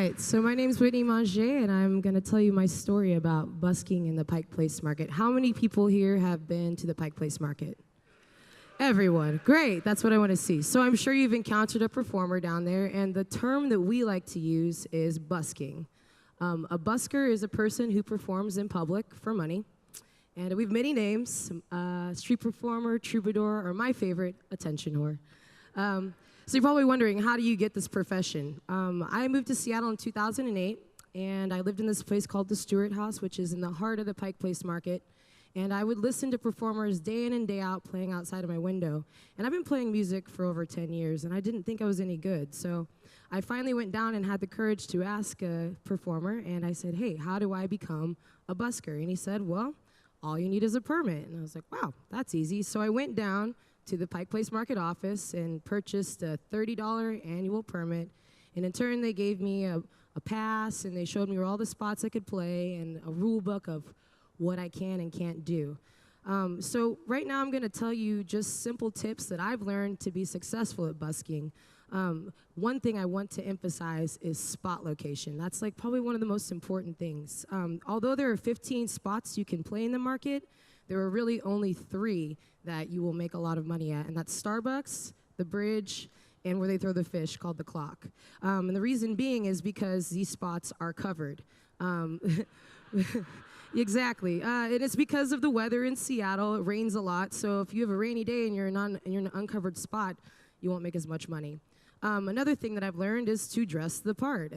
right, so my name's Whitney Mongé, and I'm going to tell you my story about busking in the Pike Place Market. How many people here have been to the Pike Place Market? Everyone. Great, that's what I want to see. So I'm sure you've encountered a performer down there, and the term that we like to use is busking. A busker is a person who performs in public for money, and we have many names: street performer, troubadour, or my favorite, attention whore. So you're probably wondering, how do you get this profession? I moved to Seattle in 2008, and I lived in this place called the Stewart House, which is in the heart of the Pike Place Market. And I would listen to performers day in and day out playing outside of my window. And I've been playing music for over 10 years, and I didn't think I was any good. So I finally went down and had the courage to ask a performer, and I said, hey, how do I become a busker? And he said, well, all you need is a permit. And I was like, wow, that's easy. So I went down to the Pike Place Market office and purchased a $30 annual permit. And in turn, they gave me a pass, and they showed me where all the spots I could play and a rule book of what I can and can't do. So right now I'm going to tell you just simple tips that I've learned to be successful at busking. One thing I want to emphasize is spot location. That's like probably one of the most important things. Although there are 15 spots you can play in the market, there are really only 3 that you will make a lot of money at, and that's Starbucks, the Bridge, and where they throw the fish called the Clock. And the reason being is because these spots are covered. Exactly, and it's because of the weather in Seattle. It rains a lot, so if you have a rainy day and you're in an uncovered spot, you won't make as much money. Another thing that I've learned is to dress the part.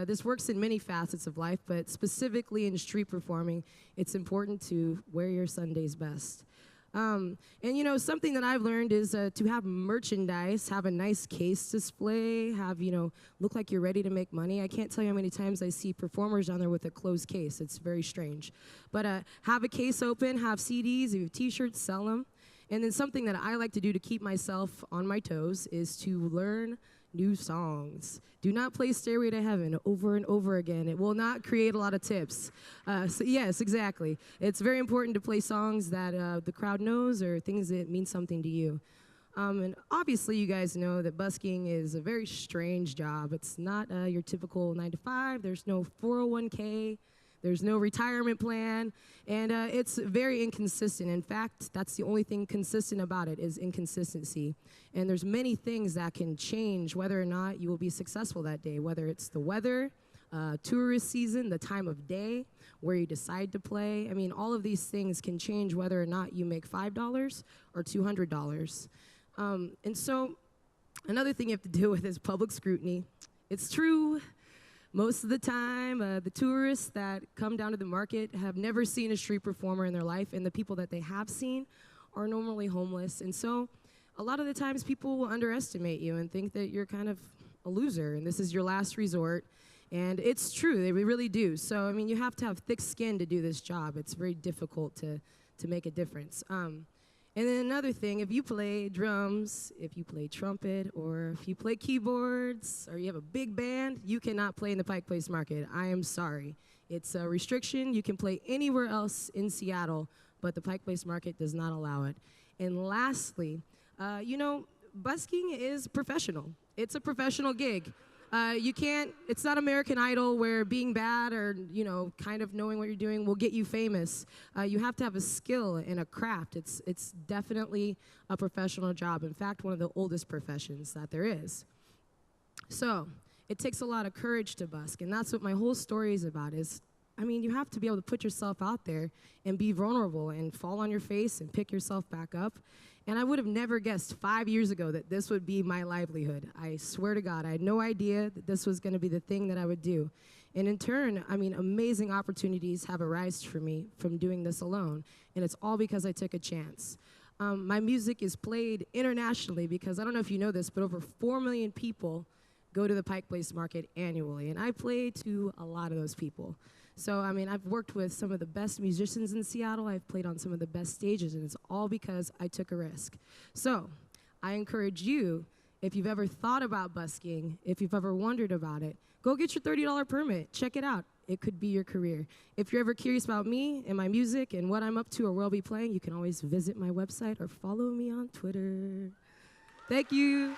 This works in many facets of life, but specifically in street performing, it's important to wear your Sunday's best. And you know, something that I've learned is to have merchandise, have a nice case display, look like you're ready to make money. I can't tell you how many times I see performers down there with a closed case. It's very strange. But have a case open, have CDs, if you have t-shirts, sell them. And then something that I like to do to keep myself on my toes is to learn new songs. Do not play Stairway to Heaven over and over again. It will not create a lot of tips. So yes, exactly. It's very important to play songs that the crowd knows or things that mean something to you. And obviously you guys know that busking is a very strange job. It's not your typical 9-to-5. There's no 401k. There's no retirement plan, and it's very inconsistent. In fact, that's the only thing consistent about it is inconsistency. And there's many things that can change whether or not you will be successful that day, whether it's the weather, tourist season, the time of day, where you decide to play. I mean, all of these things can change whether or not you make $5 or $200. And so another thing you have to deal with is public scrutiny. It's true. Most of the time, the tourists that come down to the market have never seen a street performer in their life, and the people that they have seen are normally homeless. And so a lot of the times people will underestimate you and think that you're kind of a loser, and this is your last resort. And it's true, they really do. So, I mean, you have to have thick skin to do this job. It's very difficult to make a difference. And then another thing, if you play drums, if you play trumpet, or if you play keyboards, or you have a big band, you cannot play in the Pike Place Market. I am sorry. It's a restriction. You can play anywhere else in Seattle, but the Pike Place Market does not allow it. And lastly, busking is professional. It's a professional gig. It's not American Idol where being bad or, kind of knowing what you're doing will get you famous. You have to have a skill and a craft. It's definitely a professional job. In fact, one of the oldest professions that there is. So it takes a lot of courage to busk, and that's what my whole story is about you have to be able to put yourself out there and be vulnerable and fall on your face and pick yourself back up. And I would have never guessed 5 years ago that this would be my livelihood. I swear to God, I had no idea that this was going to be the thing that I would do. And in turn, amazing opportunities have arisen for me from doing this alone. And it's all because I took a chance. My music is played internationally because I don't know if you know this, but over 4 million people go to the Pike Place Market annually. And I play to a lot of those people. So, I've worked with some of the best musicians in Seattle. I've played on some of the best stages, and it's all because I took a risk. So, I encourage you, if you've ever thought about busking, if you've ever wondered about it, go get your $30 permit. Check it out. It could be your career. If you're ever curious about me and my music and what I'm up to or where I'll be playing, you can always visit my website or follow me on Twitter. Thank you.